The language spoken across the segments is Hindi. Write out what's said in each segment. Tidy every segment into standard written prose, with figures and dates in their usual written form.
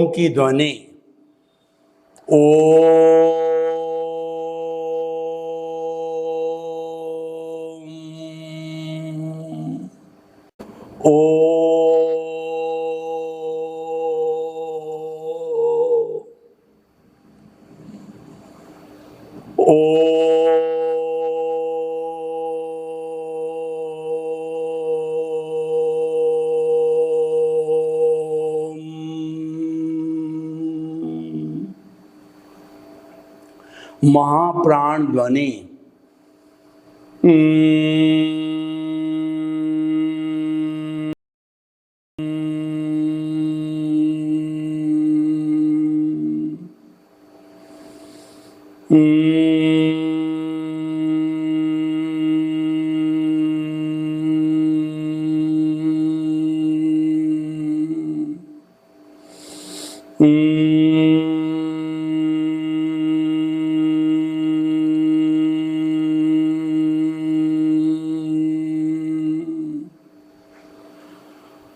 की ध्वनि ओ ओ महाप्राण ध्वनि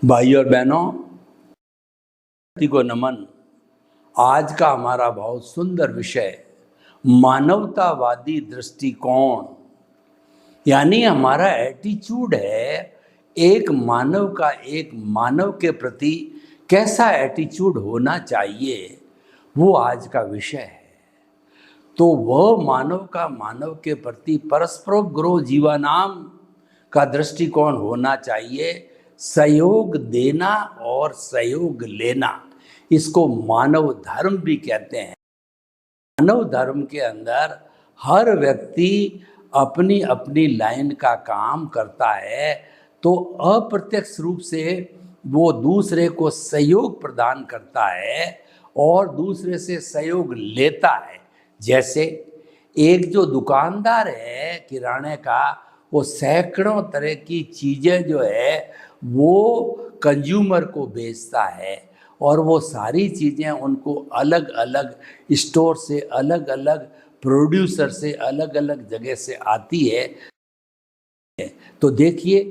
भाई और बहनों को नमन। आज का हमारा बहुत सुंदर विषय मानवतावादी दृष्टिकोण, यानी हमारा एटीट्यूड है एक मानव का एक मानव के प्रति कैसा एटीट्यूड होना चाहिए, वो आज का विषय है। तो वह मानव का मानव के प्रति परस्परोग्रो जीवानाम का दृष्टिकोण होना चाहिए, सहयोग देना और सहयोग लेना। इसको मानव धर्म भी कहते हैं। मानव धर्म के अंदर हर व्यक्ति अपनी अपनी लाइन का काम करता है, तो अप्रत्यक्ष रूप से वो दूसरे को सहयोग प्रदान करता है और दूसरे से सहयोग लेता है। जैसे एक जो दुकानदार है किराने का, वो सैकड़ों तरह की चीज़ें जो है वो कंज्यूमर को बेचता है और वो सारी चीज़ें उनको अलग अलग स्टोर से, अलग अलग प्रोड्यूसर से, अलग अलग जगह से आती है। तो देखिए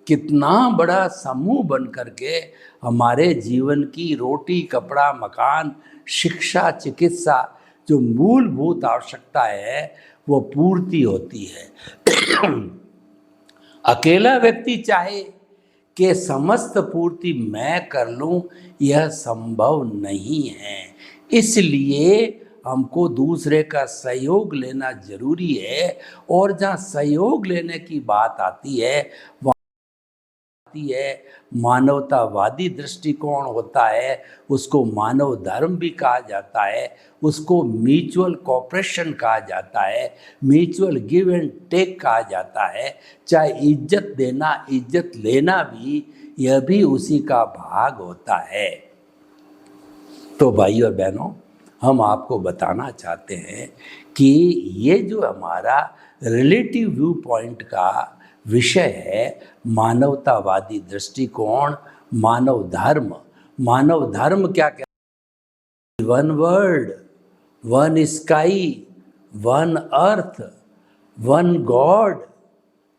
कितना बड़ा समूह बन करके हमारे जीवन की रोटी, कपड़ा, मकान, शिक्षा, चिकित्सा जो मूलभूत आवश्यकता है वो पूर्ति होती है। अकेला व्यक्ति चाहे कि समस्त पूर्ति मैं कर लूं, यह संभव नहीं है। इसलिए हमको दूसरे का सहयोग लेना जरूरी है, और जहाँ सहयोग लेने की बात आती है वहाँ मानवतावादी दृष्टिकोण होता है। उसको मानव धर्म भी कहा जाता है, उसको म्यूचुअल कोऑपरेशन कहा जाता है, म्यूचुअल गिव एंड टेक कहा जाता है। चाहे इज्जत देना, इज्जत लेना भी, यह भी उसी का भाग होता है। तो भाई और बहनों, हम आपको बताना चाहते हैं कि ये जो हमारा रिलेटिव व्यू पॉइंट का विषय है, मानवतावादी दृष्टिकोण, मानव धर्म। मानव धर्म क्या कहते हैं? One world, one sky, one earth, one god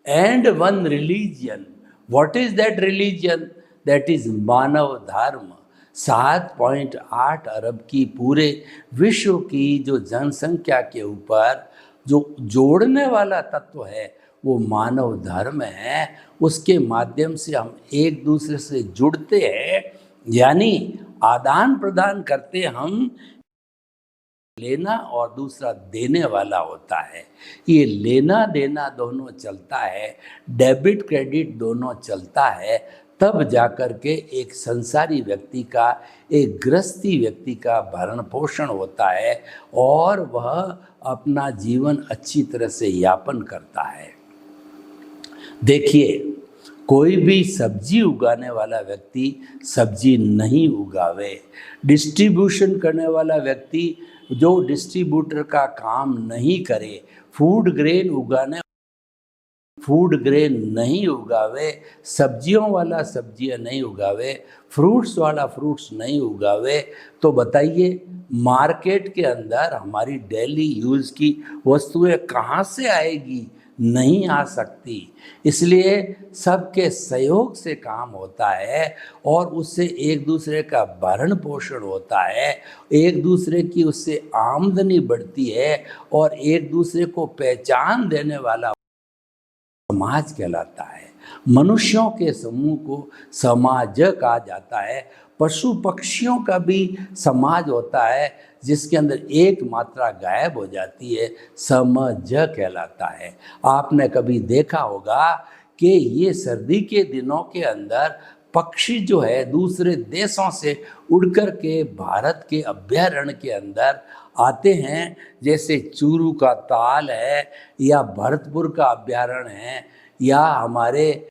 and one religion. What is that religion? That is मानव धर्म। 7.8 अरब की पूरे विश्व की जो जनसंख्या के ऊपर जो जोड़ने वाला तत्व है वो मानव धर्म है। उसके माध्यम से हम एक दूसरे से जुड़ते हैं, यानी आदान प्रदान करते। हम लेना और दूसरा देने वाला होता है। ये लेना देना दोनों चलता है, डेबिट क्रेडिट दोनों चलता है, तब जाकर के एक संसारी व्यक्ति का, एक गृहस्थी व्यक्ति का भरण पोषण होता है और वह अपना जीवन अच्छी तरह से यापन करता है। देखिए, कोई भी सब्जी उगाने वाला व्यक्ति सब्जी नहीं उगावे। डिस्ट्रीब्यूशन करने वाला व्यक्ति जो डिस्ट्रीब्यूटर का काम नहीं करे, फूड ग्रेन नहीं उगावे, सब्जियों वाला सब्जियां नहीं उगावे, फ्रूट्स वाला फ्रूट्स नहीं उगावे, तो बताइए मार्केट के अंदर हमारी डेली यूज़ की वस्तुएं कहाँ से आएगी? नहीं आ सकती। इसलिए सबके सहयोग से काम होता है और उससे एक दूसरे का भरण पोषण होता है, एक दूसरे की उससे आमदनी बढ़ती है और एक दूसरे को पहचान देने वाला समाज कहलाता है। मनुष्यों के समूह को समाज कहा जाता है। पशु पक्षियों का भी समाज होता है, जिसके अंदर एक मात्रा गायब हो जाती है, समज कहलाता है। आपने कभी देखा होगा कि ये सर्दी के दिनों के अंदर पक्षी जो है दूसरे देशों से उड़कर के भारत के अभयारण्य के अंदर आते हैं, जैसे चूरू का ताल है या भरतपुर का अभयारण्य है या हमारे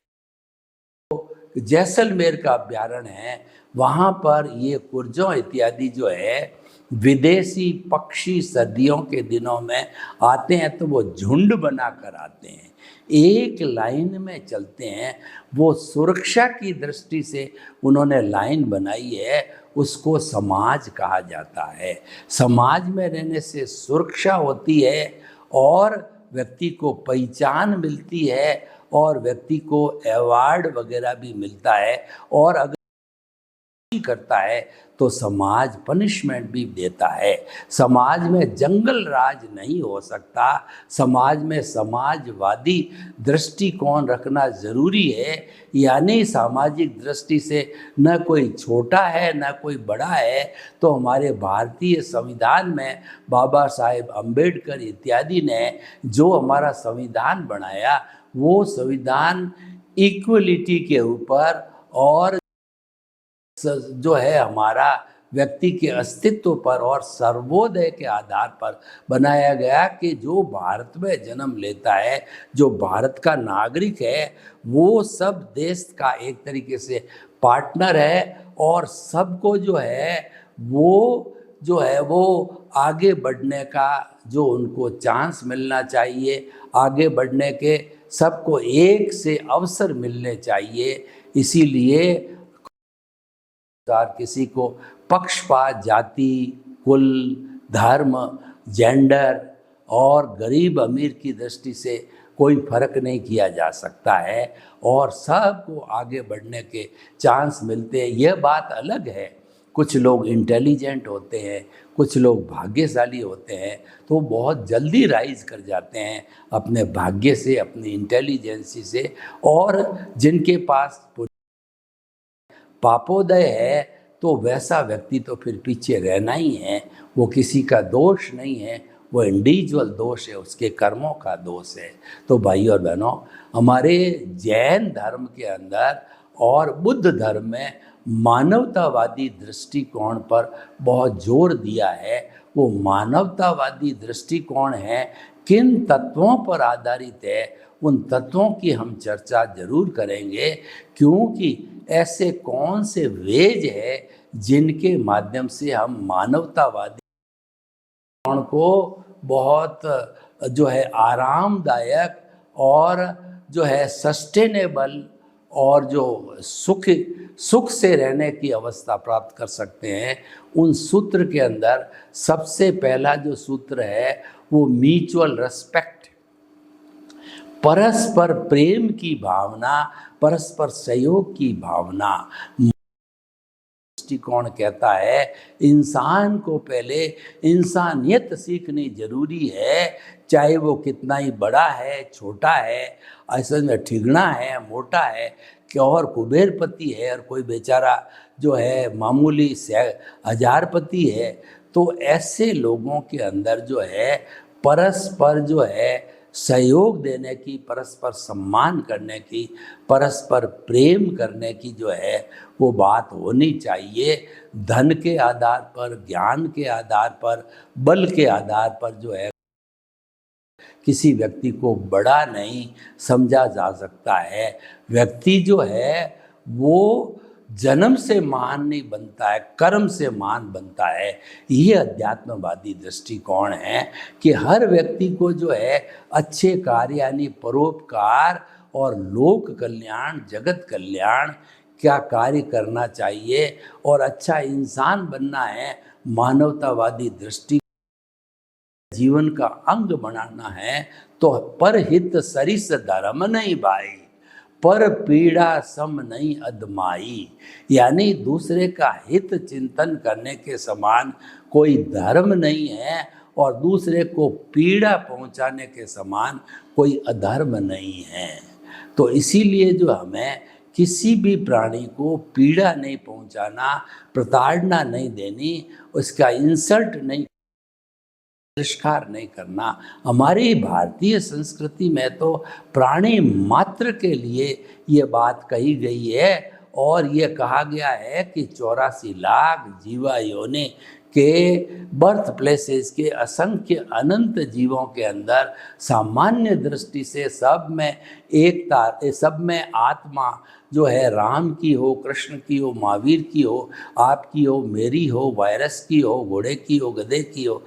जैसलमेर का अभयारण्य है। वहाँ पर ये कुर्जों इत्यादि जो है विदेशी पक्षी सर्दियों के दिनों में आते हैं, तो वो झुंड बनाकर आते हैं, एक लाइन में चलते हैं। वो सुरक्षा की दृष्टि से उन्होंने लाइन बनाई है, उसको समाज कहा जाता है। समाज में रहने से सुरक्षा होती है और व्यक्ति को पहचान मिलती है और व्यक्ति को अवार्ड वगैरह भी मिलता है। और अगर करता है तो समाज पनिशमेंट भी देता है। समाज में जंगल राज नहीं हो सकता। समाज में समाजवादी दृष्टिकोण रखना जरूरी है, यानी सामाजिक दृष्टि से न कोई छोटा है न कोई बड़ा है। तो हमारे भारतीय संविधान में बाबा साहेब अम्बेडकर इत्यादि ने जो हमारा संविधान बनाया, वो संविधान इक्वलिटी के ऊपर और जो है हमारा व्यक्ति के अस्तित्व पर और सर्वोदय के आधार पर बनाया गया कि जो भारत में जन्म लेता है, जो भारत का नागरिक है, वो सब देश का एक तरीके से पार्टनर है और सबको जो है वो आगे बढ़ने का जो उनको चांस मिलना चाहिए, आगे बढ़ने के सबको एक से अवसर मिलने चाहिए। इसीलिए किसी को पक्षपात जाति, कुल, धर्म, जेंडर और गरीब अमीर की दृष्टि से कोई फर्क नहीं किया जा सकता है और सबको आगे बढ़ने के चांस मिलते हैं। यह बात अलग है, कुछ लोग इंटेलिजेंट होते हैं, कुछ लोग भाग्यशाली होते हैं, तो बहुत जल्दी राइज कर जाते हैं अपने भाग्य से, अपनी इंटेलिजेंसी से। और जिनके पास पापोदय है तो वैसा व्यक्ति तो फिर पीछे रहना ही है। वो किसी का दोष नहीं है, वो इंडिविजुअल दोष है, उसके कर्मों का दोष है। तो भाई और बहनों, हमारे जैन धर्म के अंदर और बुद्ध धर्म में मानवतावादी दृष्टिकोण पर बहुत जोर दिया है। वो मानवतावादी दृष्टिकोण है, किन तत्वों पर आधारित है, उन तत्वों की हम चर्चा जरूर करेंगे, क्योंकि ऐसे कौन से वेज है जिनके माध्यम से हम मानवतावादी को बहुत जो है आरामदायक और जो है सस्टेनेबल और जो सुख से रहने की अवस्था प्राप्त कर सकते हैं। उन सूत्र के अंदर सबसे पहला जो सूत्र है वो म्यूचुअल रिस्पेक्ट, परस्पर प्रेम की भावना, परस्पर सहयोग की भावना। दृष्टिकोण कहता है इंसान को पहले इंसानियत सीखनी जरूरी है, चाहे वो कितना ही बड़ा है, छोटा है, ऐसे में ठिगना है, मोटा है, कि और कुबेरपति है और कोई बेचारा जो है मामूली से हजारपति है। तो ऐसे लोगों के अंदर जो है परस्पर जो है सहयोग देने की, परस्पर सम्मान करने की, परस्पर प्रेम करने की जो है वो बात होनी चाहिए। धन के आधार पर, ज्ञान के आधार पर, बल के आधार पर जो है किसी व्यक्ति को बड़ा नहीं समझा जा सकता है। व्यक्ति जो है वो जन्म से महान नहीं बनता है, कर्म से महान बनता है। ये अध्यात्मवादी दृष्टिकोण है कि हर व्यक्ति को जो है अच्छे कार्य यानी परोपकार और लोक कल्याण, जगत कल्याण क्या कार्य करना चाहिए और अच्छा इंसान बनना है। मानवतावादी दृष्टि जीवन का अंग बनाना है तो परहित सरिस धर्म नहीं भाई, पर पीड़ा सम नहीं अदमाई। यानी दूसरे का हित चिंतन करने के समान कोई धर्म नहीं है और दूसरे को पीड़ा पहुंचाने के समान कोई अधर्म नहीं है। तो इसीलिए जो हमें किसी भी प्राणी को पीड़ा नहीं पहुंचाना, प्रताड़ना नहीं देनी, उसका इंसल्ट नहीं, तिरस्कार नहीं करना। हमारी भारतीय संस्कृति में तो प्राणी मात्र के लिए ये बात कही गई है और ये कहा गया है कि 84 लाख जीवा योनि के बर्थ प्लेसेस के असंख्य अनंत जीवों के अंदर सामान्य दृष्टि से सब में एकता, सब में आत्मा जो है राम की हो, कृष्ण की हो, महावीर की हो, आपकी हो, मेरी हो, वायरस की हो, घोड़े की हो, गधे की हो,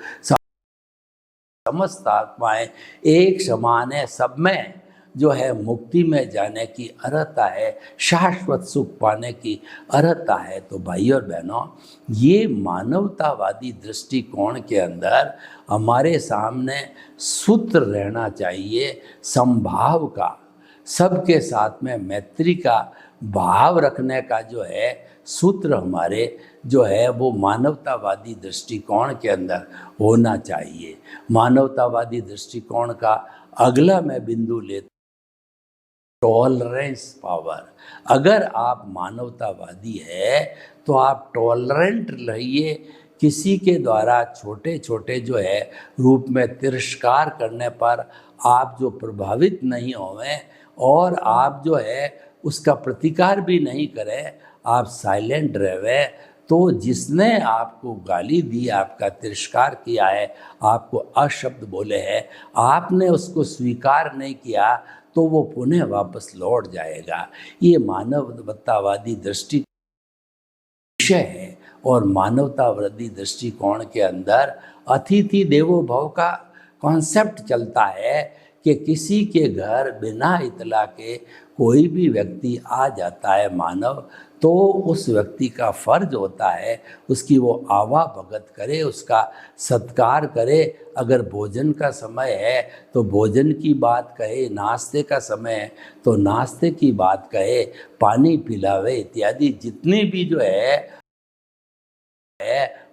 समस्त आत्माएं एक समान है। सब में जो है मुक्ति में जाने की अर्हता है, शाश्वत सुख पाने की अर्हता है। तो भाई और बहनों, ये मानवतावादी दृष्टिकोण के अंदर हमारे सामने सूत्र रहना चाहिए समभाव का, सबके साथ में मैत्री का भाव रखने का जो है सूत्र हमारे जो है वो मानवतावादी दृष्टिकोण के अंदर होना चाहिए। मानवतावादी दृष्टिकोण का अगला मैं बिंदु लेता, टॉलरेंस पावर। अगर आप मानवतावादी है तो आप टॉलरेंट रहिए। किसी के द्वारा छोटे छोटे जो है रूप में तिरस्कार करने पर आप जो प्रभावित नहीं होवें और आप जो है उसका प्रतिकार भी नहीं करें, आप साइलेंट रहे। तो जिसने आपको गाली दी, आपका तिरस्कार किया है, आपको अशब्द बोले हैं, आपने उसको स्वीकार नहीं किया तो वो पुनः वापस लौट जाएगा। ये मानवतावादी दृष्टि विषय है और मानवतावादी दृष्टिकोण के अंदर अतिथि देवो भव का कॉन्सेप्ट चलता है कि किसी के घर बिना इतला के कोई भी व्यक्ति आ जाता है मानव, तो उस व्यक्ति का फर्ज होता है उसकी वो आवा भगत करे, उसका सत्कार करे। अगर भोजन का समय है तो भोजन की बात कहे, नाश्ते का समय है तो नाश्ते की बात कहे, पानी पिलावे इत्यादि जितनी भी जो है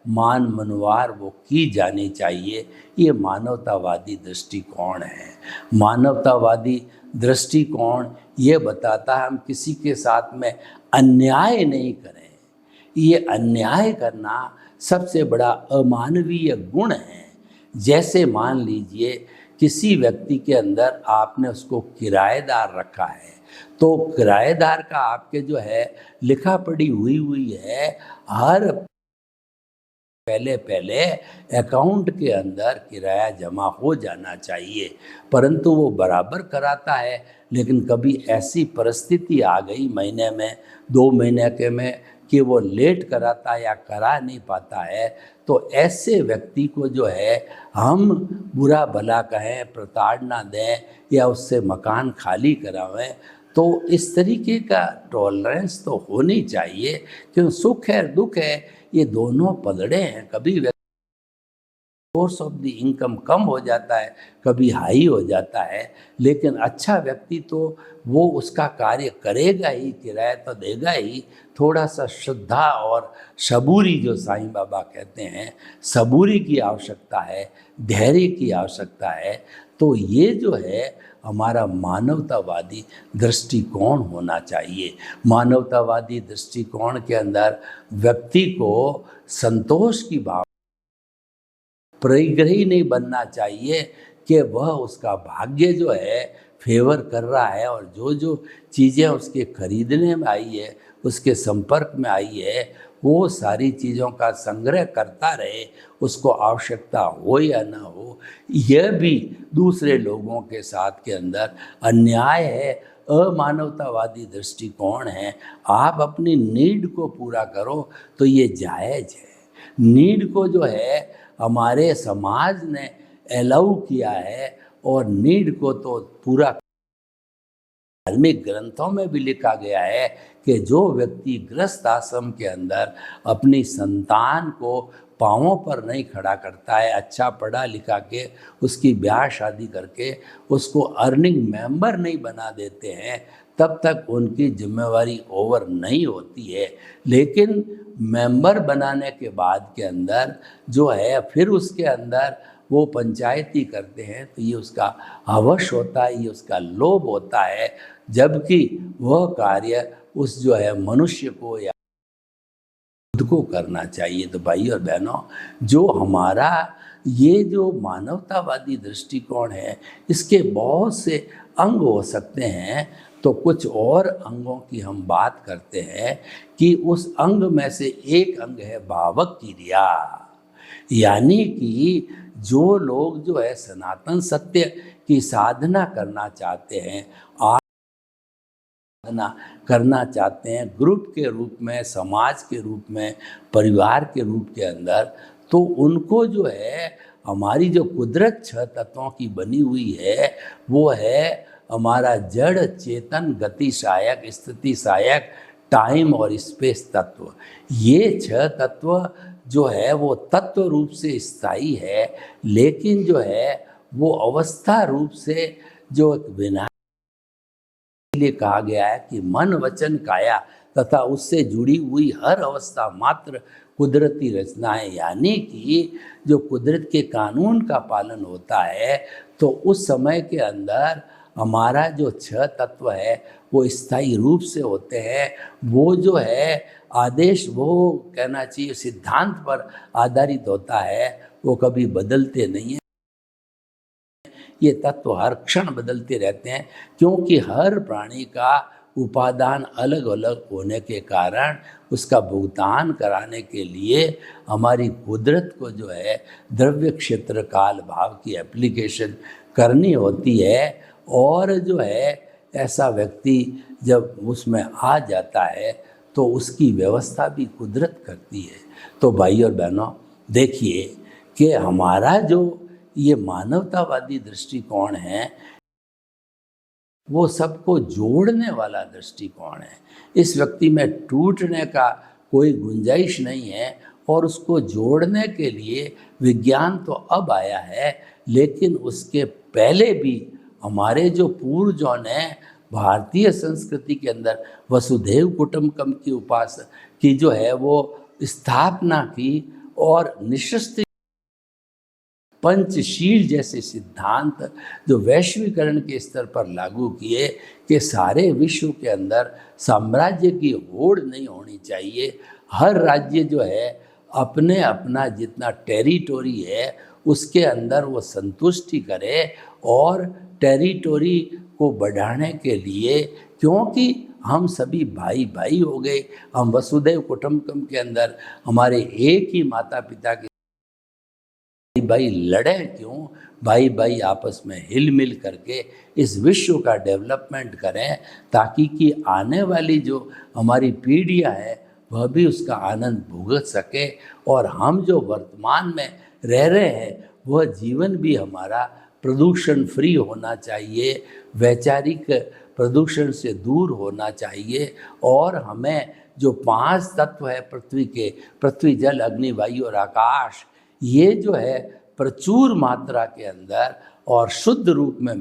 मान मनवार वो की जानी चाहिए। ये मानवतावादी दृष्टिकोण है। मानवतावादी दृष्टिकोण ये बताता है हम किसी के साथ में अन्याय नहीं करें। ये अन्याय करना सबसे बड़ा अमानवीय गुण है। जैसे मान लीजिए किसी व्यक्ति के अंदर आपने उसको किराएदार रखा है, तो किराएदार का आपके जो है लिखा पढ़ी हुई है, हर पहले अकाउंट के अंदर किराया जमा हो जाना चाहिए, परंतु वो बराबर कराता है। लेकिन कभी ऐसी परिस्थिति आ गई महीने में 2 महीने के में कि वो लेट कराता या करा नहीं पाता है, तो ऐसे व्यक्ति को जो है हम बुरा भला कहें, प्रताड़ना दें या उससे मकान खाली करावें। तो इस तरीके का टॉलरेंस तो होनी चाहिए, क्योंकि सुख है दुख है ये दोनों पलड़े हैं। कभी सोर्स ऑफ द इनकम कम हो जाता है, कभी हाई हो जाता है, लेकिन अच्छा व्यक्ति तो वो उसका कार्य करेगा ही, किराया तो देगा ही। थोड़ा सा श्रद्धा और सबूरी, जो साईं बाबा कहते हैं, सबूरी की आवश्यकता है, धैर्य की आवश्यकता है। तो ये जो है हमारा मानवतावादी दृष्टिकोण होना चाहिए। मानवतावादी दृष्टिकोण के अंदर व्यक्ति को संतोष की भावना, परिग्रही नहीं बनना चाहिए कि वह उसका भाग्य जो है फेवर कर रहा है और जो जो चीज़ें उसके खरीदने में आई है, उसके संपर्क में आई है, वो सारी चीज़ों का संग्रह करता रहे, उसको आवश्यकता हो या ना हो। यह भी दूसरे लोगों के साथ के अंदर अन्याय है, अमानवतावादी दृष्टिकोण है। आप अपनी नीड को पूरा करो तो ये जायज़ है। नीड को जो है हमारे समाज ने अलाउ किया है और नीड को तो पूरा धार्मिक ग्रंथों में भी लिखा गया है कि जो व्यक्ति गृहस्थ आश्रम के अंदर अपनी संतान को पाँवों पर नहीं खड़ा करता है, अच्छा पढ़ा लिखा के उसकी ब्याह शादी करके उसको अर्निंग मेंबर नहीं बना देते हैं, तब तक उनकी जिम्मेवारी ओवर नहीं होती है। लेकिन मेंबर बनाने के बाद के अंदर जो है फिर उसके अंदर वो पंचायती करते हैं, तो ये उसका हवस होता है, ये उसका लोभ होता है, जबकि वह कार्य उस जो है मनुष्य को या खुद को करना चाहिए। तो भाई और बहनों, जो हमारा ये जो मानवतावादी दृष्टिकोण है, इसके बहुत से अंग हो सकते हैं। तो कुछ और अंगों की हम बात करते हैं कि उस अंग में से एक अंग है भावक क्रिया, यानी कि जो लोग जो है सनातन सत्य की साधना करना चाहते हैं, साधना करना चाहते हैं ग्रुप के रूप में, समाज के रूप में, परिवार के रूप के अंदर, तो उनको जो है हमारी जो कुदरत 6 तत्वों की बनी हुई है वो है हमारा जड़ चेतन गति सहायक स्थिति सहायक टाइम और स्पेस तत्व। ये 6 तत्व जो है वो तत्व रूप से स्थायी है, लेकिन जो है वो अवस्था रूप से जो विनाश लिए कहा गया है कि मन वचन काया तथा उससे जुड़ी हुई हर अवस्था मात्र कुदरती रचना है, यानी कि जो कुदरत के कानून का पालन होता है तो उस समय के अंदर हमारा जो 6 तत्व है वो स्थायी रूप से होते हैं। वो जो है आदेश, वो कहना चाहिए सिद्धांत पर आधारित होता है, वो कभी बदलते नहीं हैं। ये तत्व हर क्षण बदलते रहते हैं, क्योंकि हर प्राणी का उपादान अलग अलग होने के कारण उसका भुगतान कराने के लिए हमारी कुदरत को जो है द्रव्य क्षेत्र काल भाव की एप्लीकेशन करनी होती है। और जो है ऐसा व्यक्ति जब उसमें आ जाता है तो उसकी व्यवस्था भी कुदरत करती है। तो भाई और बहनों, देखिए कि हमारा जो ये मानवतावादी दृष्टिकोण है वो सबको जोड़ने वाला दृष्टिकोण है। इस व्यक्ति में टूटने का कोई गुंजाइश नहीं है, और उसको जोड़ने के लिए विज्ञान तो अब आया है, लेकिन उसके पहले भी हमारे जो पूर्वजों ने भारतीय संस्कृति के अंदर वसुधैव कुटुंबकम की उपासना की जो है वो स्थापना की, और निश्चित पंचशील जैसे सिद्धांत जो वैश्वीकरण के स्तर पर लागू किए कि सारे विश्व के अंदर साम्राज्य की होड़ नहीं होनी चाहिए। हर राज्य जो है अपने अपना जितना टेरिटोरी है उसके अंदर वो संतुष्टि करे, और टेरिटोरी को बढ़ाने के लिए, क्योंकि हम सभी भाई भाई हो गए, हम वसुधैव कुटुंबकम के अंदर हमारे एक ही माता पिता के भाई भाई लड़े क्यों, भाई भाई आपस में हिल मिल करके इस विश्व का डेवलपमेंट करें, ताकि कि आने वाली जो हमारी पीढ़ियां हैं वह भी उसका आनंद भुगत सके, और हम जो वर्तमान में रह रहे हैं वह जीवन भी हमारा प्रदूषण फ्री होना चाहिए, वैचारिक प्रदूषण से दूर होना चाहिए। और हमें जो 5 तत्व है पृथ्वी के, पृथ्वी जल अग्नि वायु और आकाश, ये जो है प्रचुर मात्रा के अंदर और शुद्ध रूप में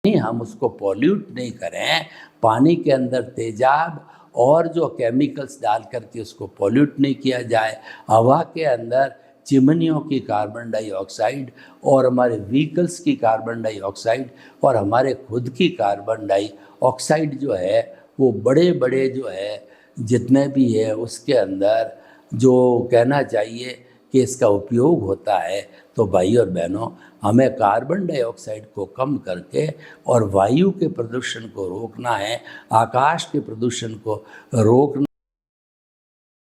हम उसको पॉल्यूट नहीं करें, पानी के अंदर तेजाब और जो केमिकल्स डाल करके उसको पॉल्यूट नहीं किया जाए, हवा के अंदर चिमनियों की कार्बन डाइऑक्साइड और हमारे व्हीकल्स की कार्बन डाइऑक्साइड और हमारे खुद की कार्बन डाइऑक्साइड जो है वो बड़े बड़े जो है जितने भी है उसके अंदर जो कहना चाहिए कि इसका उपयोग होता है। तो भाई और बहनों, हमें कार्बन डाइऑक्साइड को कम करके और वायु के प्रदूषण को रोकना है, आकाश के प्रदूषण को रोकना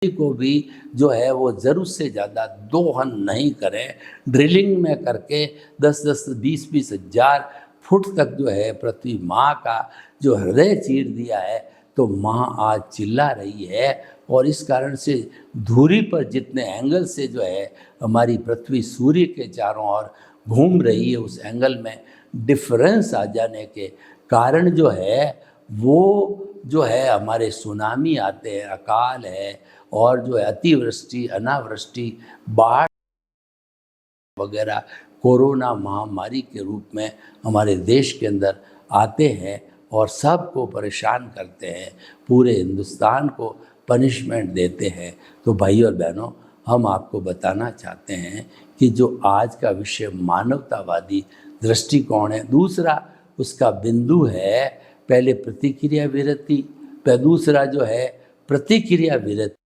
को भी जो है वो ज़रूरत से ज़्यादा दोहन नहीं करें। ड्रिलिंग में करके 10-10 20-20 हज़ार फुट तक जो है पृथ्वी माँ का जो हृदय चीर दिया है, तो माँ आज चिल्ला रही है, और इस कारण से धुरी पर जितने एंगल से जो है हमारी पृथ्वी सूर्य के चारों ओर घूम रही है, उस एंगल में डिफरेंस आ जाने के कारण जो है वो जो है हमारे सुनामी आते हैं, अकाल है, और जो है अतिवृष्टि, अनावृष्टि, बाढ़ वगैरह कोरोना महामारी के रूप में हमारे देश के अंदर आते हैं और सबको परेशान करते हैं, पूरे हिंदुस्तान को पनिशमेंट देते हैं। तो भाई और बहनों, हम आपको बताना चाहते हैं कि जो आज का विषय मानवतावादी दृष्टिकोण है, दूसरा उसका बिंदु है पहले प्रतिक्रिया विरति, दूसरा जो है प्रतिक्रिया विरति,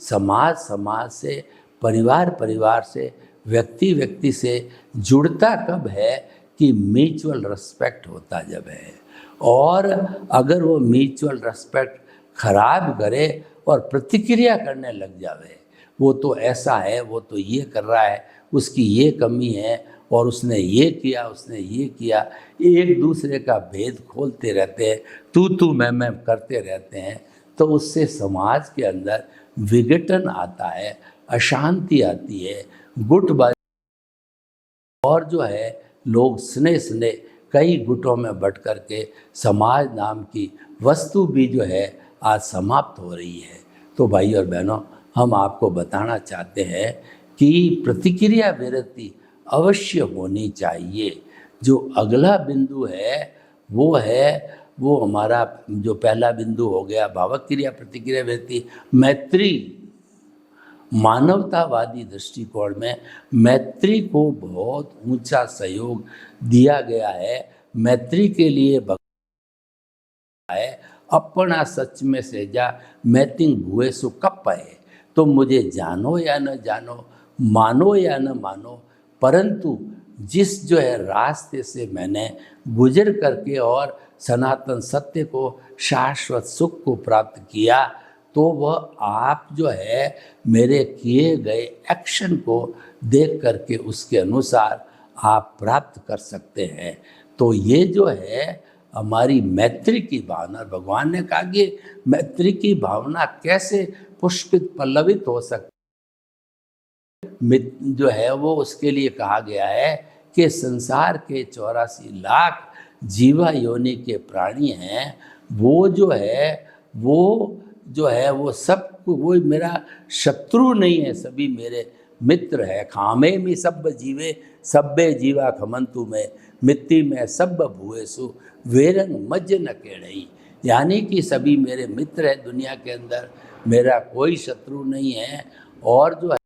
समाज से, परिवार से, व्यक्ति से जुड़ता कब है कि म्यूचुअल रिस्पेक्ट होता जब है। और अगर वो म्यूचुअल रिस्पेक्ट खराब करे और प्रतिक्रिया करने लग जावे, वो तो ऐसा है, वो तो ये कर रहा है, उसकी ये कमी है, और उसने ये किया, उसने ये किया, एक दूसरे का भेद खोलते रहते हैं, तू मैं करते रहते हैं, तो उससे समाज के अंदर विघटन आता है, अशांति आती है, गुटबाजी, और जो है लोग स्ने कई गुटों में बट करके समाज नाम की वस्तु भी जो है आज समाप्त हो रही है। तो भाई और बहनों, हम आपको बताना चाहते हैं कि प्रतिक्रिया विरति अवश्य होनी चाहिए। जो अगला बिंदु है वो हमारा जो पहला बिंदु हो गया भावक क्रिया प्रतिक्रिया विरति, मैत्री। मानवतावादी दृष्टिकोण में मैत्री को बहुत ऊंचा सहयोग दिया गया है। मैत्री के लिए है अपना सच में सेजा मैतिंग भुए सु कप है। तो मुझे जानो या न जानो, मानो या न मानो, परंतु जिस जो है रास्ते से मैंने गुजर करके और सनातन सत्य को, शाश्वत सुख को प्राप्त किया, तो वह आप जो है मेरे किए गए एक्शन को देख करके उसके अनुसार आप प्राप्त कर सकते हैं। तो ये जो है हमारी मैत्री की भावना, भगवान ने कहा कि मैत्री की भावना कैसे पुष्पित पल्लवित हो सकती जो है, वो उसके लिए कहा गया है कि संसार के 84 लाख जीवा योनि के प्राणी हैं, वो सब वो मेरा शत्रु नहीं है, सभी मेरे मित्र है। खामे में सब जीवे सब्बे जीवा खमंतु में, मिट्टी में सब भुएसु वेरंग मज न केड़ई। यानी कि सभी मेरे मित्र है दुनिया के अंदर, मेरा कोई शत्रु नहीं है, और जो है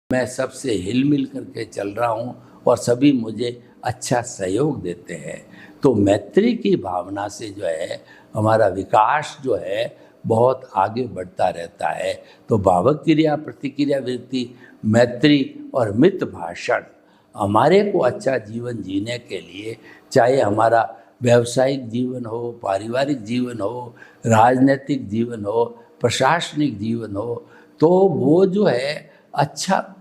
मैं सबसे हिल मिल करके चल रहा हूँ और सभी मुझे अच्छा सहयोग देते हैं। तो मैत्री की भावना से जो है हमारा विकास जो है बहुत आगे बढ़ता रहता है। तो भावक क्रिया प्रतिक्रिया वृत्ति, मैत्री और मित भाषण हमारे को अच्छा जीवन जीने के लिए, चाहे हमारा व्यावसायिक जीवन हो, पारिवारिक जीवन हो, राजनीतिक जीवन हो, प्रशासनिक जीवन हो, तो वो जो है अच्छा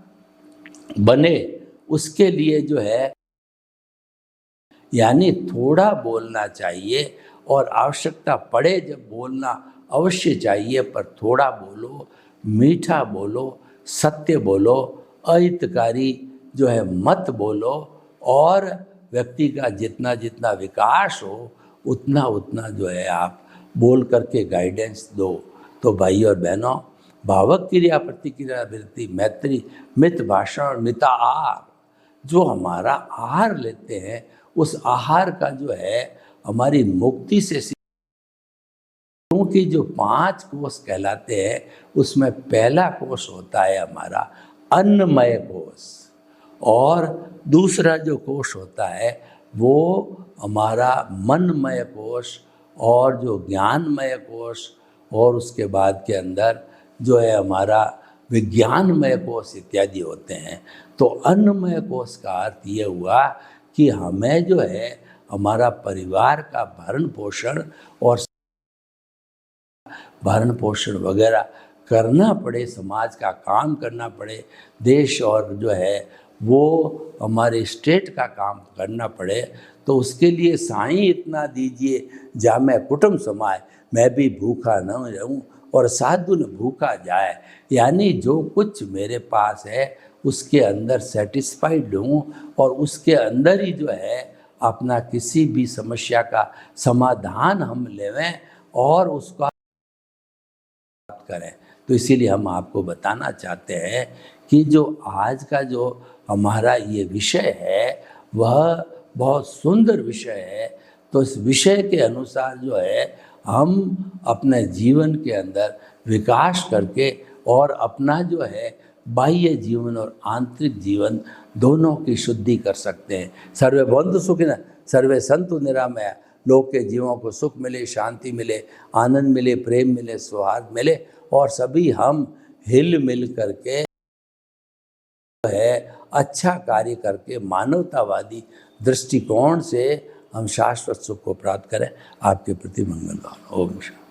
बने, उसके लिए जो है यानी थोड़ा बोलना चाहिए, और आवश्यकता पड़े जब बोलना अवश्य चाहिए, पर थोड़ा बोलो, मीठा बोलो, सत्य बोलो, अहितकारी जो है मत बोलो, और व्यक्ति का जितना जितना विकास हो उतना जो है आप बोल करके गाइडेंस दो। तो भाई और बहनों, भावक क्रिया प्रतिक्रिया वृत्ति, मैत्री, मित भाषण और मिता आहार, जो हमारा आहार लेते हैं, उस आहार का जो है हमारी मुक्ति से, क्योंकि जो 5 कोष कहलाते हैं उसमें पहला कोष होता है हमारा अन्नमय कोष, और दूसरा जो कोष होता है वो हमारा मनमय कोष, और जो ज्ञानमय कोष, और उसके बाद के अंदर जो है हमारा विज्ञानमय कोष इत्यादि होते हैं। तो अन्नमय कोष का अर्थ ये हुआ कि हमें जो है हमारा परिवार का भरण पोषण वगैरह करना पड़े, समाज का काम करना पड़े, देश और जो है वो हमारे स्टेट का काम करना पड़े, तो उसके लिए साईं इतना दीजिए जा मैं कुटुंब समाए, मैं भी भूखा न रहूं और साधु न भूखा जाए। यानी जो कुछ मेरे पास है उसके अंदर सेटिस्फाइड हूँ, और उसके अंदर ही जो है अपना किसी भी समस्या का समाधान हम लेवें और उसका करें। तो इसीलिए हम आपको बताना चाहते हैं कि जो आज का जो हमारा ये विषय है वह बहुत सुंदर विषय है। तो इस विषय के अनुसार जो है हम अपने जीवन के अंदर विकास करके और अपना जो है बाह्य जीवन और आंतरिक जीवन दोनों की शुद्धि कर सकते हैं। सर्वे भवन्तु सुखिनः सर्वे सन्तु निरामया। लोग के जीवों को सुख मिले, शांति मिले, आनंद मिले, प्रेम मिले, सौहार्द मिले और सभी हम हिल मिल करके है अच्छा कार्य करके मानवतावादी दृष्टिकोण से हम शाश्वत सुख को प्राप्त करें। आपके प्रति मंगल भावना। ओम शांति।